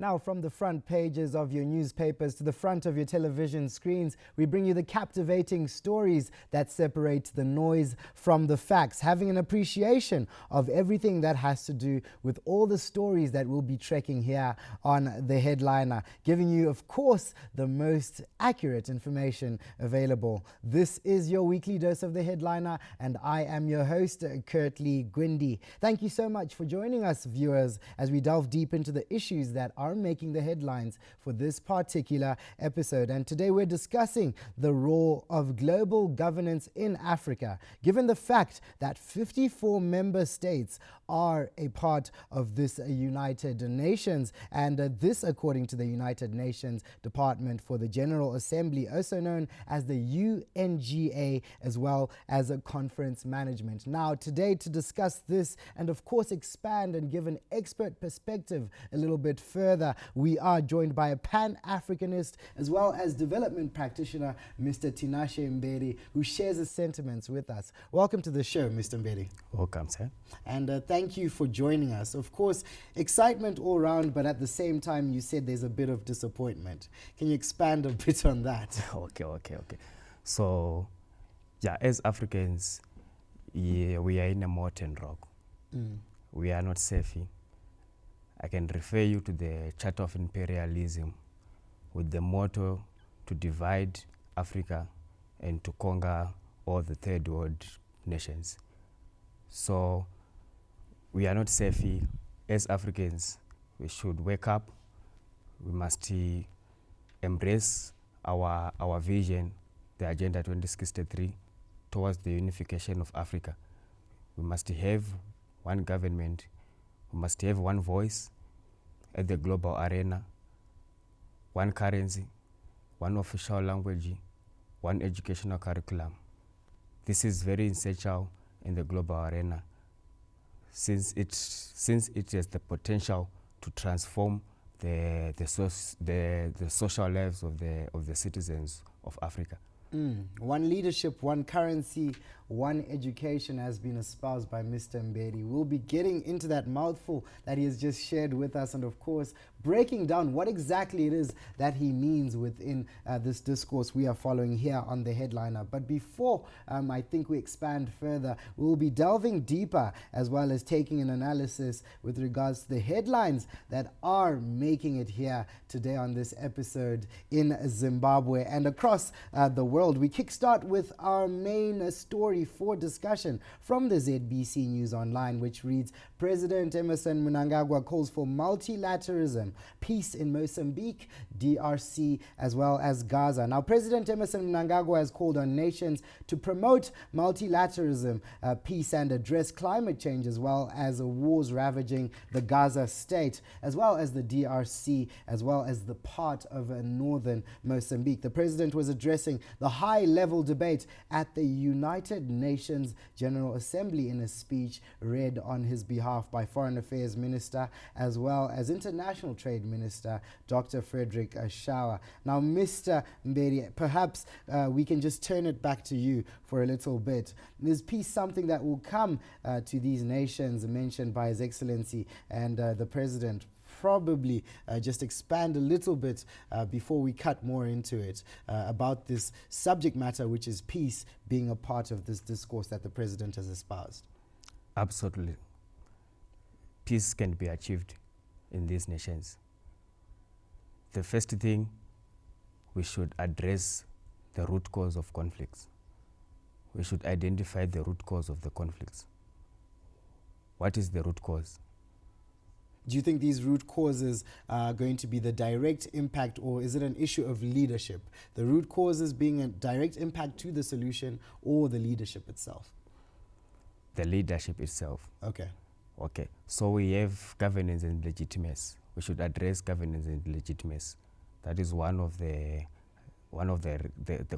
Now, from the front pages of your newspapers to the front of your television screens, we bring you the captivating stories that separate the noise from the facts, having an appreciation of everything that has to do with all the stories that we'll be trekking here on The Headliner, giving you, of course, the most accurate information available. This is your weekly dose of The Headliner, and I am your host, Curtly Gwindi. Thank you so much for joining us, viewers, as we delve deep into the issues that are making the headlines for this particular episode. And today we're discussing the role of global governance in Africa, given the fact that 54 member states are a part of this United Nations, and this according to the United Nations Department for the General Assembly, also known as the UNGA, as well as a conference management. Now, today to discuss this and of course expand and give an expert perspective a little bit further, we are joined by a Pan-Africanist as well as development practitioner, Mr. Tinashe Mbedi, who shares his sentiments with us. Welcome to the show, Mr. Mbedi. Welcome, sir. And thank you for joining us. Of course, excitement all around, but at the same time, you said there's a bit of disappointment. Can you expand a bit on that? Okay. So, yeah, as Africans, yeah, we are in a molten rock. We are not safe. I can refer you to the Charter of Imperialism with the motto to divide Africa and to conquer all the third world nations. So we are not safe. As Africans, we should wake up. We must embrace our vision, the Agenda 2063, towards the unification of Africa. We must have one government. We must have one voice at the global arena, one currency, one official language, one educational curriculum. This is very essential in the global arena, since it has the potential to transform the social lives of the citizens of Africa. One leadership, one currency, one education has been espoused by Mr. Mbedi. We'll be getting into that mouthful that he has just shared with us, and of course breaking down what exactly it is that he means within this discourse we are following here on The Headliner. But before I think we expand further, we'll be delving deeper as well as taking an analysis with regards to the headlines that are making it here today on this episode in Zimbabwe and across the world. We kickstart with our main story for discussion from the ZBC News Online, which reads, President Emmerson Mnangagwa calls for multilateralism, peace in Mozambique, DRC, as well as Gaza. Now, President Emmerson Mnangagwa has called on nations to promote multilateralism, peace, and address climate change, as well as wars ravaging the Gaza state, as well as the DRC, as well as the part of northern Mozambique. The president was addressing the high-level debate at the United Nations General Assembly in a speech read on his behalf by Foreign Affairs Minister as well as International Trade Minister Dr. Frederick Shawa. Now, Mr. Mbedi, perhaps we can just turn it back to you for a little bit. Is peace something that will come to these nations mentioned by His Excellency and the President? Probably just expand a little bit before we cut more into it about this subject matter, which is peace being a part of this discourse that the President has espoused. Absolutely. Peace can be achieved in these nations. The first thing, we should address the root cause of conflicts. We should identify the root cause of the conflicts. What is the root cause? Do you think these root causes are going to be the direct impact, or is it an issue of leadership? The root causes being a direct impact to the solution, or the leadership itself? The leadership itself. Okay. So we have governance and legitimacy. We should address governance and legitimacy. That is one of the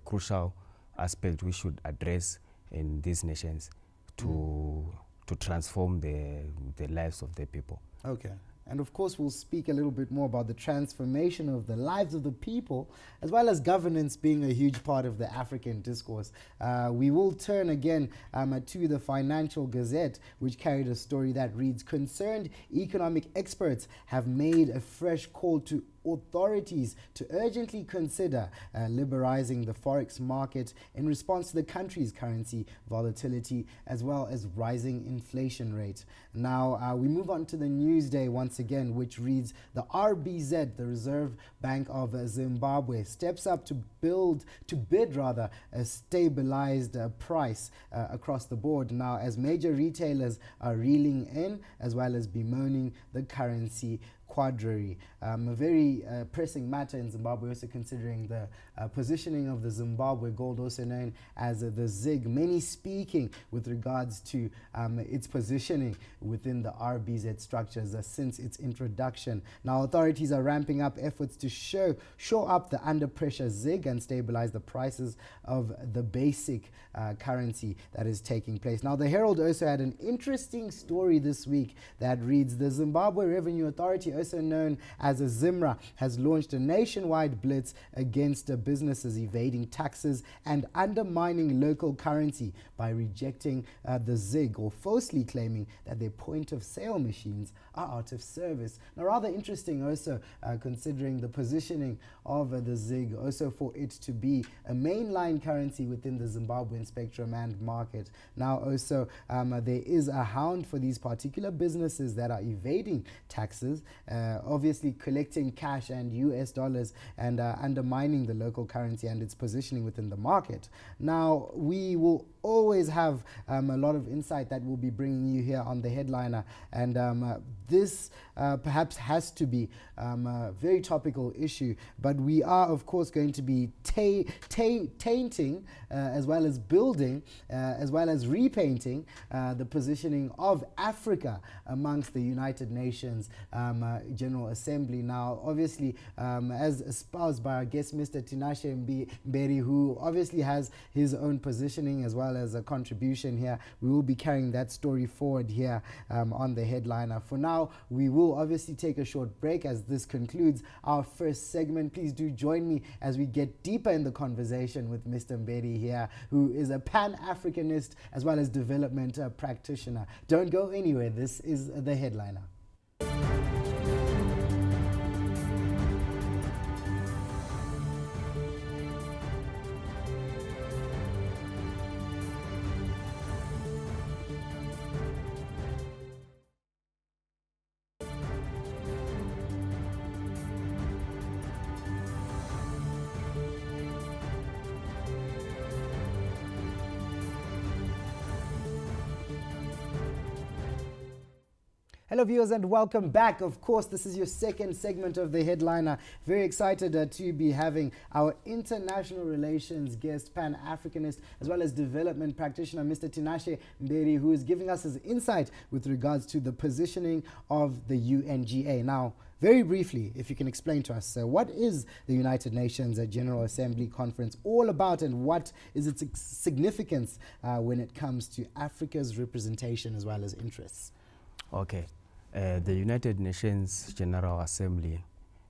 crucial aspects we should address in these nations to transform the lives of the people. Okay. And of course, we'll speak a little bit more about the transformation of the lives of the people, as well as governance being a huge part of the African discourse. We will turn again to the Financial Gazette, which carried a story that reads, "Concerned economic experts have made a fresh call to authorities to urgently consider liberalizing the forex market in response to the country's currency volatility as well as rising inflation rate." Now, we move on to the Newsday once again, which reads, "The RBZ, the Reserve Bank of Zimbabwe, steps up to bid a stabilized price across the board now as major retailers are reeling in as well as bemoaning the currency quadrille." A very pressing matter in Zimbabwe, also considering the positioning of the Zimbabwe gold, also known as the ZiG. Many speaking with regards to its positioning within the RBZ structures since its introduction. Now, authorities are ramping up efforts to shore up the under pressure ZiG and stabilize the prices of the basic currency that is taking place. Now, the Herald also had an interesting story this week that reads, "The Zimbabwe Revenue Authority, also known as a ZIMRA, has launched a nationwide blitz against businesses evading taxes and undermining local currency by rejecting the ZiG or falsely claiming that their point of sale machines are out of service." Now, rather interesting also considering the positioning of the ZiG, also for it to be a mainline currency within the Zimbabwean spectrum and market. Now, also there is a hound for these particular businesses that are evading taxes, obviously collecting cash and US dollars and undermining the local currency and its positioning within the market. Now, we will always have a lot of insight that we'll be bringing you here on the Headliner, and this perhaps has to be a very topical issue, but we are of course going to be tainting as well as building as well as repainting the positioning of Africa amongst the United Nations General Assembly. Now, obviously, as espoused by our guest, Mr. Tinashe Mberi, who obviously has his own positioning as well as a contribution here, we will be carrying that story forward here on the Headliner. For now, we will obviously take a short break as this concludes our first segment. Please do join me as we get deeper in the conversation with Mr. Mberi here, who is a Pan-Africanist as well as development practitioner. Don't go anywhere. This is the Headliner. Hello viewers and welcome back. Of course, this is your second segment of the Headliner. Very excited to be having our international relations guest, Pan-Africanist, as well as development practitioner, Mr. Tinashe Mberi, who is giving us his insight with regards to the positioning of the UNGA. Now, very briefly, if you can explain to us, what is the United Nations General Assembly Conference all about, and what is its significance when it comes to Africa's representation as well as interests? Okay. The United Nations General Assembly,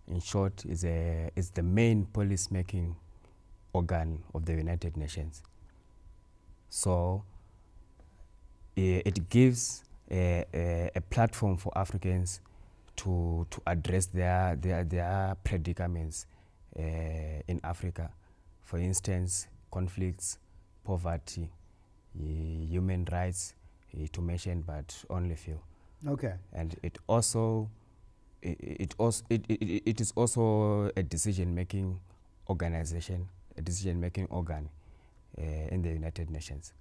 in short, is the main policy-making organ of the United Nations. So it gives a platform for Africans to address their predicaments in Africa. For instance, conflicts, poverty, human rights, to mention but only few. Okay. And it is also a decision-making organization, a decision-making organ in the United Nations.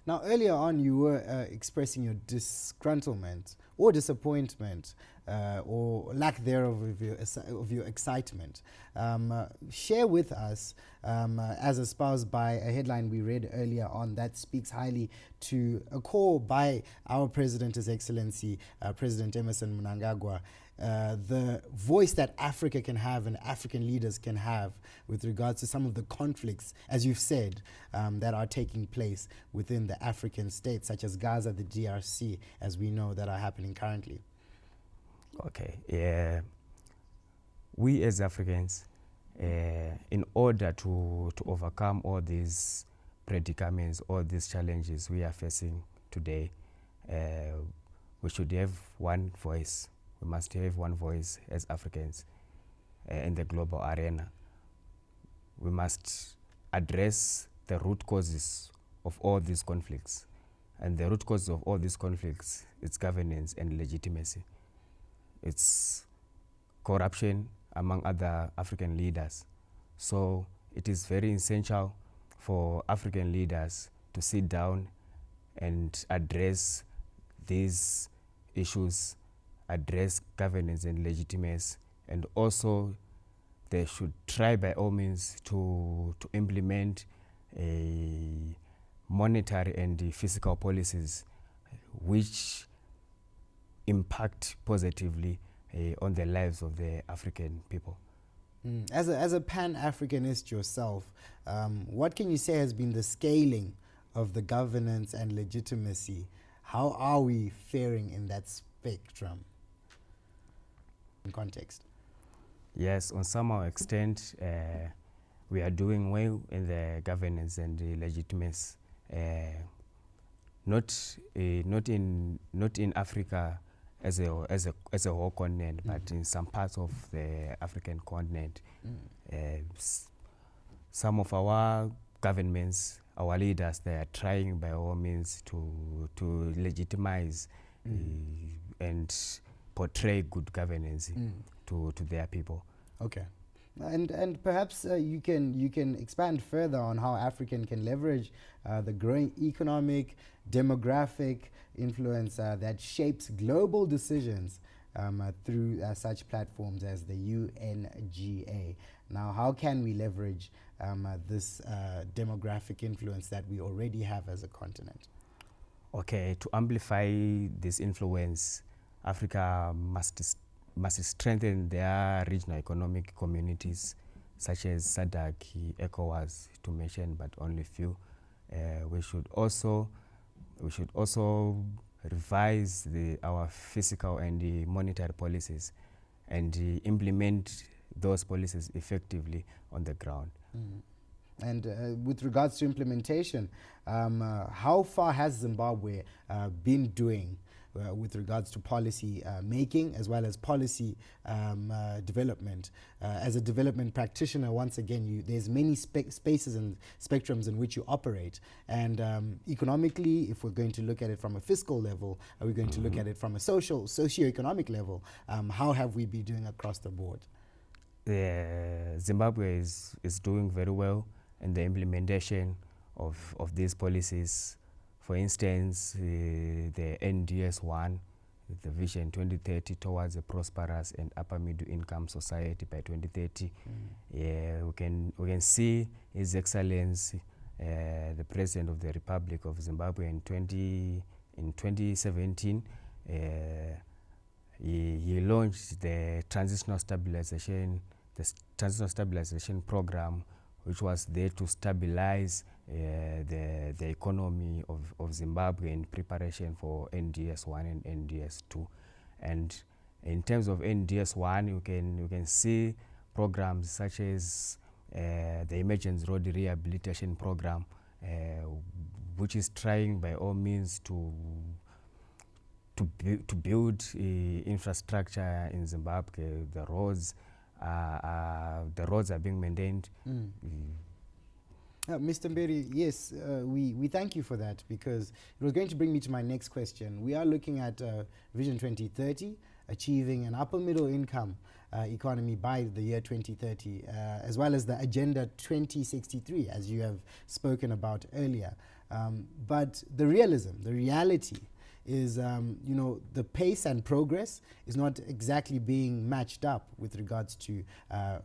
Now, earlier on, you were expressing your disgruntlement or disappointment or lack thereof of your excitement. Share with us, as espoused by a headline we read earlier on that speaks highly to a call by our President, His Excellency, President Emmerson Mnangagwa, the voice that Africa can have and African leaders can have with regards to some of the conflicts, as you've said, that are taking place within the African states, such as Gaza, the DRC, as we know, that are happening currently. Okay. Yeah. We as Africans, in order to overcome all these predicaments, all these challenges we are facing today, we should have one voice. We must have one voice as Africans in the global arena. We must address the root causes of all these conflicts. And the root causes of all these conflicts is governance and legitimacy. It's corruption among other African leaders. So it is very essential for African leaders to sit down and address these issues, address governance and legitimacy, and also they should try by all means to implement a monetary and fiscal policies which impact positively on the lives of the African people. As a Pan-Africanist yourself, what can you say has been the scaling of the governance and legitimacy? How are we faring in that spectrum in context? Yes, on some extent, we are doing well in the governance and the legitimacy. Not in Africa as a whole continent, but in some parts of the African continent. Some of our governments, our leaders, they are trying by all means to legitimize and portray good governance to their people. Okay. And perhaps you can expand further on how African can leverage the growing economic, demographic influence that shapes global decisions through such platforms as the UNGA. Now, how can we leverage this demographic influence that we already have as a continent? Okay, to amplify this influence, Africa must strengthen their regional economic communities, such as SADC, ECOWAS, to mention but only few. We should also revise our fiscal and the monetary policies and implement those policies effectively on the ground. And with regards to implementation, how far has Zimbabwe been doing with regards to policy making as well as policy development? As a development practitioner, once again, there's many spaces and spectrums in which you operate. And economically, if we're going to look at it from a fiscal level, are we going to look at it from a socio-economic level? How have we been doing across the board? Zimbabwe is doing very well in the implementation of these policies. For instance, the NDS1, the Vision 2030 towards a prosperous and upper middle income society by 2030. We can see His Excellency, the President of the Republic of Zimbabwe in 2017. He launched the transitional stabilization program, which was there to stabilize the economy of Zimbabwe in preparation for NDS1 and NDS2. And in terms of NDS1, you can see programs such as the Emergency Road Rehabilitation Program, which is trying by all means to build infrastructure in Zimbabwe. The roads are being maintained. Mr. Mberi, yes, we thank you for that, because it was going to bring me to my next question. We are looking at Vision 2030, achieving an upper middle income economy by the year 2030, as well as the Agenda 2063, as you have spoken about earlier. But the reality is, the pace and progress is not exactly being matched up with regards to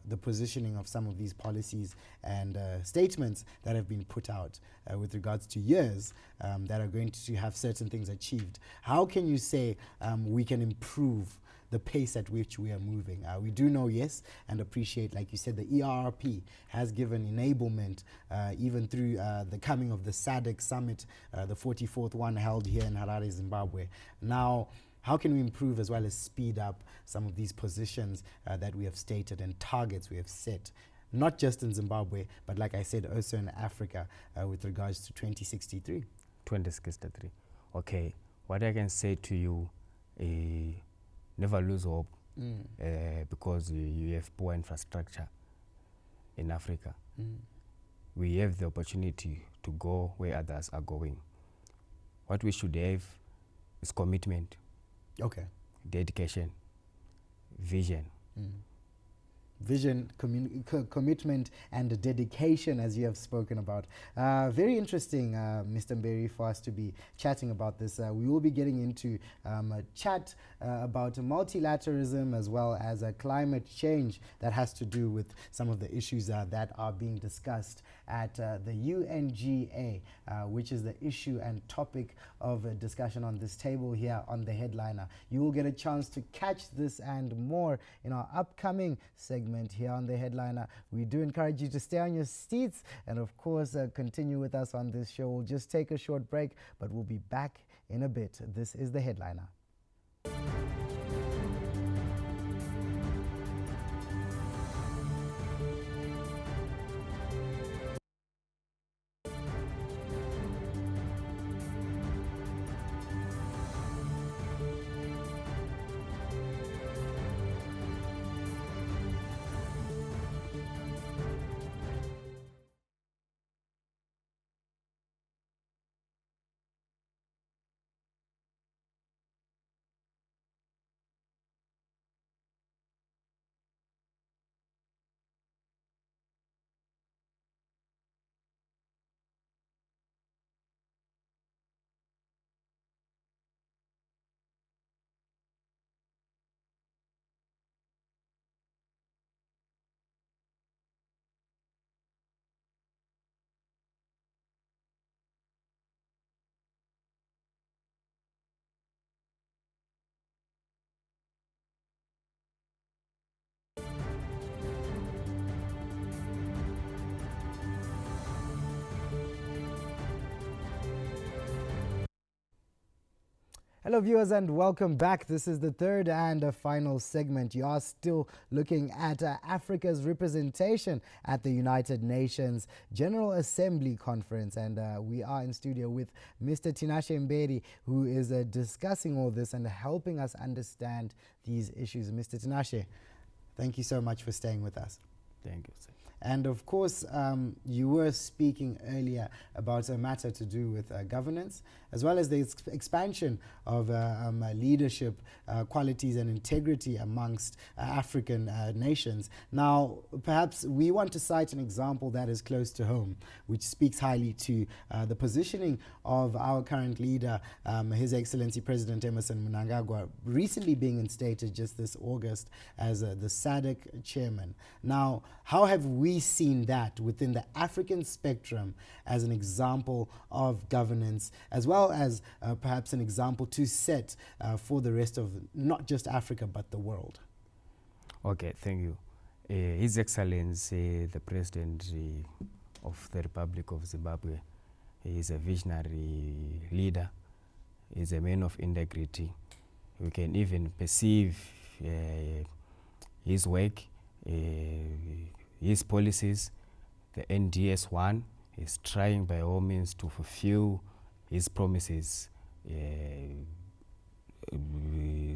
the positioning of some of these policies and statements that have been put out with regards to years that are going to have certain things achieved. How can you say we can improve the pace at which we are moving? We do know, yes, and appreciate, like you said, the ERRP has given enablement even through the coming of the SADC summit, the 44th one held here in Harare, Zimbabwe. Now, how can we improve as well as speed up some of these positions that we have stated and targets we have set, not just in Zimbabwe, but like I said, also in Africa with regards to 2063? 2063. Okay, what I can say to you, never lose hope because you have poor infrastructure in Africa. We have the opportunity to go where others are going. What we should have is commitment, dedication, vision. Vision, commitment, and dedication, as you have spoken about. Very interesting, Mr. Mberi, for us to be chatting about this. We will be getting into a chat about multilateralism as well as climate change that has to do with some of the issues that are being discussed at the UNGA, which is the issue and topic of discussion on this table here on the Headliner. You will get a chance to catch this and more in our upcoming segment here on the Headliner. We do encourage you to stay on your seats and of course continue with us on this show. We'll just take a short break, but we'll be back in a bit. This is the Headliner. Hello viewers and welcome back. This is the third and final segment. You are still looking at Africa's representation at the United Nations General Assembly Conference, and we are in studio with Mr. Tinashe Mberi, who is discussing all this and helping us understand these issues. Mr. Tinashe, thank you so much for staying with us. Thank you, sir. And of course, you were speaking earlier about a matter to do with governance, as well as the expansion of leadership qualities and integrity amongst African nations. Now, perhaps we want to cite an example that is close to home, which speaks highly to the positioning of our current leader, His Excellency President Emmerson Mnangagwa, recently being instated just this August as the SADC chairman. Now, how have we seen that within the African spectrum as an example of governance, as well as perhaps an example to set for the rest of not just Africa but the world? Okay, thank you. His Excellency the President of the Republic of Zimbabwe, he is a visionary leader, he is a man of integrity. We can even perceive his work, his policies. The NDS-1 is trying by all means to fulfill his promises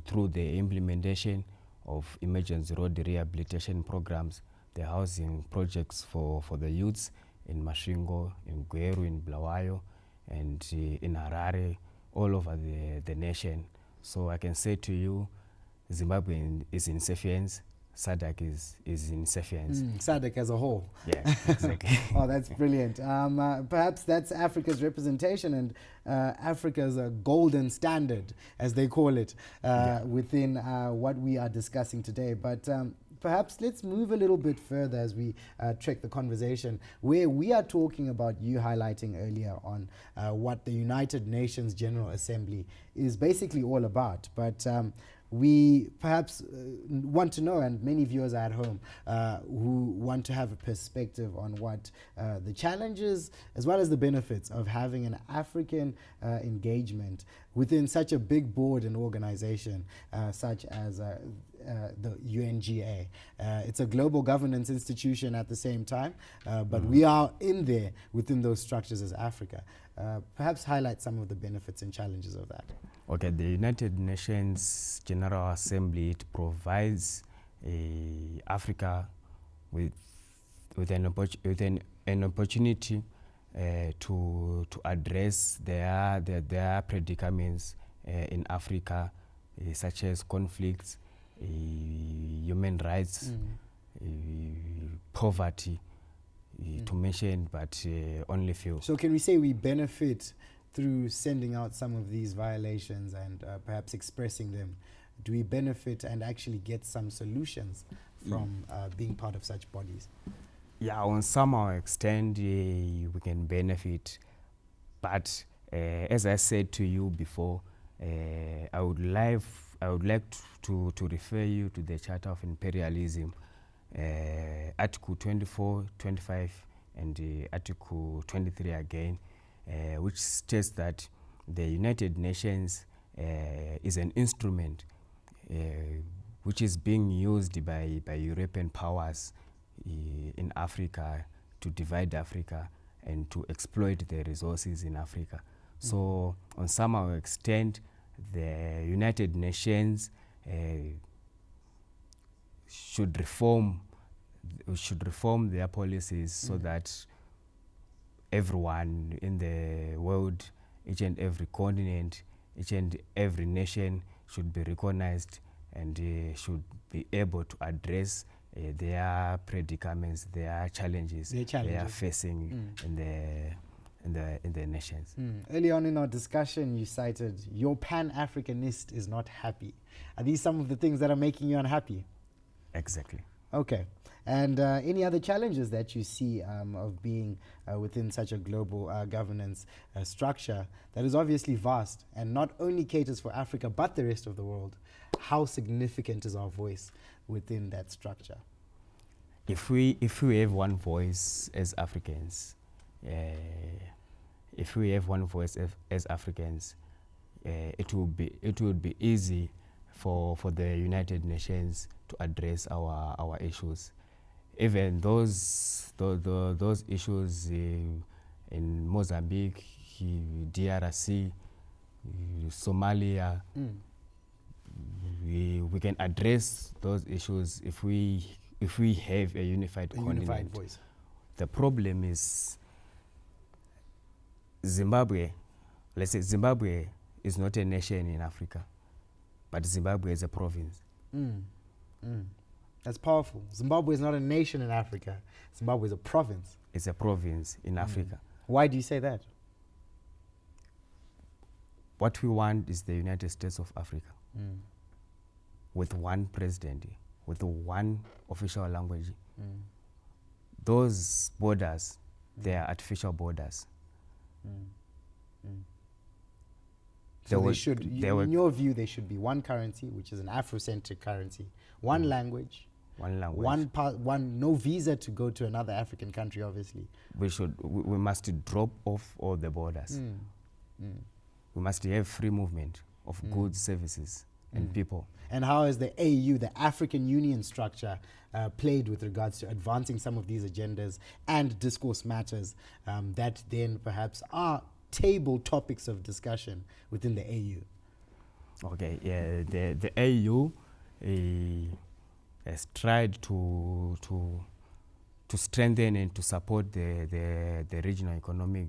through the implementation of emergency road rehabilitation programs, the housing projects for the youths in Masvingo, in Gweru, in Bulawayo, and in Harare, all over the nation. So I can say to you, Zimbabwe is in safe hands. SADC is in safe hands. SADC as a whole. Yeah, exactly. Oh, that's brilliant. Perhaps that's Africa's representation and Africa's golden standard, as they call it, within what we are discussing today. But perhaps let's move a little bit further as we trek the conversation, where we are talking about, you highlighting earlier on what the United Nations General Assembly is basically all about. But we perhaps want to know, and many viewers are at home who want to have a perspective on what the challenges as well as the benefits of having an African engagement within such a big board and organization such as the UNGA. It's a global governance institution at the same time, but we are in there within those structures as Africa. Perhaps highlight some of the benefits and challenges of that. Okay, the United Nations General Assembly, it provides Africa with an opportunity to address their predicaments in Africa, such as conflicts, human rights, poverty, to mention, but only few. So can we say we benefit through sending out some of these violations and perhaps expressing them? Do we benefit and actually get some solutions from being part of such bodies? Yeah, on some extent we can benefit, but as I said to you before, I would like to refer you to the Charter of Imperialism, Article 24, 25, and Article 23 again, which states that the United Nations is an instrument which is being used by European powers in Africa to divide Africa and to exploit the resources in Africa. So on some extent, the United Nations should reform their policies so that everyone in the world, each and every continent, each and every nation should be recognized and should be able to address their predicaments, their challenges they are facing in the nations. Early on in our discussion, you cited your Pan-Africanist is not happy. Are these some of the things that are making you unhappy? Exactly. Okay. And any other challenges that you see of being within such a global governance structure that is obviously vast and not only caters for Africa but the rest of the world? How significant is our voice within that structure? If we have one voice as Africans, it would be easy for the United Nations to address our issues. Even those issues in Mozambique, DRC, Somalia, we can address those issues if we have a unified voice. The problem is Zimbabwe. Let's say Zimbabwe is not a nation in Africa, but Zimbabwe is a province. That's powerful. Zimbabwe is not a nation in Africa. Zimbabwe is a province. It's a province in Africa. Why do you say that? What we want is the United States of Africa with one president, with one official language. Those borders, they are artificial borders. So they should, in your view, there should be one currency, which is an Afrocentric currency, one language, no visa to go to another African country, obviously. We must drop off all the borders. We must have free movement of goods, services, and people. And how has the AU, the African Union structure, played with regards to advancing some of these agendas and discourse matters that then perhaps are table topics of discussion within the AU? Okay, yeah, the AU has tried to strengthen and to support the regional economic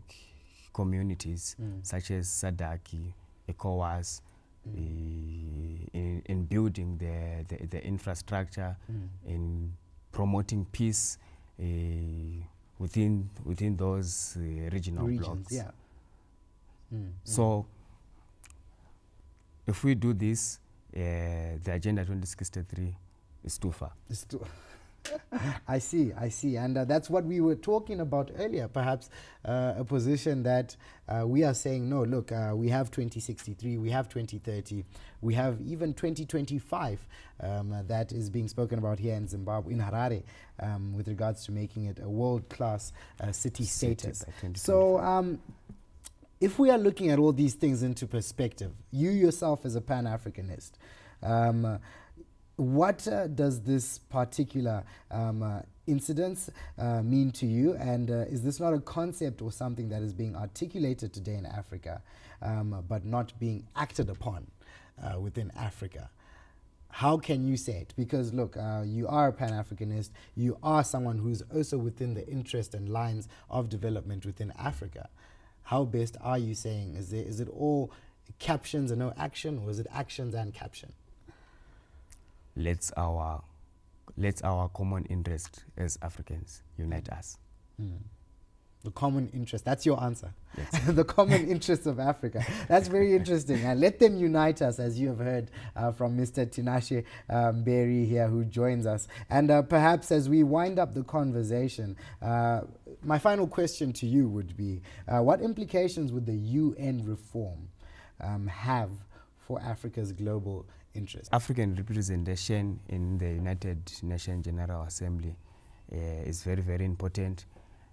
communities such as SADC, ECOWAS, in building the infrastructure, in promoting peace within those regional blocks. Yeah. So if we do this, the Agenda 2063 is too far. I see, and that's what we were talking about earlier. Perhaps a position that we are saying, no, look, we have 2063, we have 2030, we have even 2025 that is being spoken about here in Zimbabwe, in Harare, with regards to making it a world-class city status. So if we are looking at all these things into perspective, you yourself as a Pan-Africanist, what does this particular incident mean to you? And is this not a concept or something that is being articulated today in Africa, but not being acted upon within Africa? How can you say it? Because look, you are a Pan-Africanist, you are someone who's also within the interest and lines of development within Africa. How best are you saying? Is it all captions and no action, or is it actions and caption? Let's our common interest as Africans unite us. The common interest, that's your answer. Yes. The common interests of Africa. That's very interesting. And let them unite us, as you have heard from Mr. Tinashe Berry here, who joins us. And perhaps as we wind up the conversation, my final question to you would be, what implications would the UN reform have for Africa's global interest? African representation in the United Nations General Assembly is very, very important,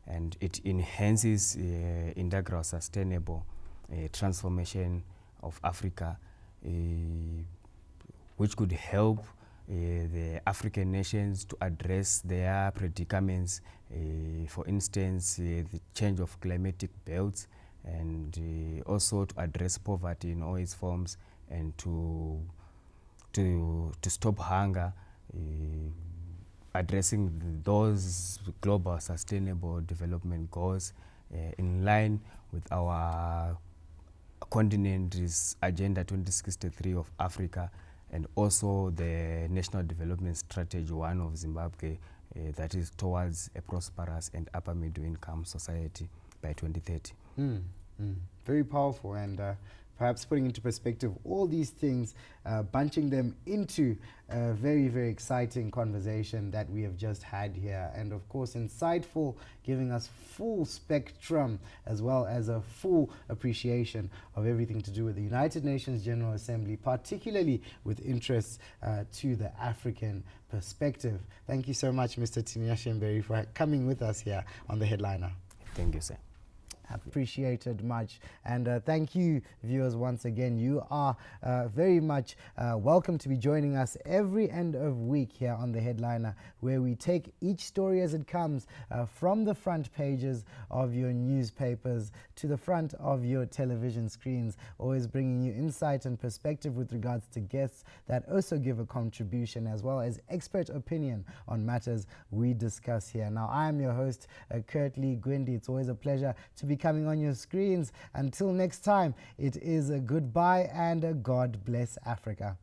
and it enhances integral sustainable transformation of Africa, which could help the African nations to address their predicaments, for instance, the change of climatic belts, and also to address poverty in all its forms, and to stop hunger, addressing those global sustainable development goals in line with our continent's Agenda 2063 of Africa, and also the National Development Strategy 1 of Zimbabwe, that is towards a prosperous and upper middle income society by 2030. Very powerful, and perhaps putting into perspective all these things, bunching them into a very, very exciting conversation that we have just had here. And of course, insightful, giving us full spectrum as well as a full appreciation of everything to do with the United Nations General Assembly, particularly with interests to the African perspective. Thank you so much, Mr. Tinashe Berry, for coming with us here on The Headliner. Thank you, sir. Appreciated much, and thank you, viewers, once again. You are very much welcome to be joining us every end of week here on The Headliner, where we take each story as it comes from the front pages of your newspapers to the front of your television screens, always bringing you insight and perspective with regards to guests that also give a contribution, as well as expert opinion on matters we discuss here. Now, I am your host, Kurtley Gwindi. It's always a pleasure to be coming on your screens. Until next time, it is a goodbye and a God bless Africa.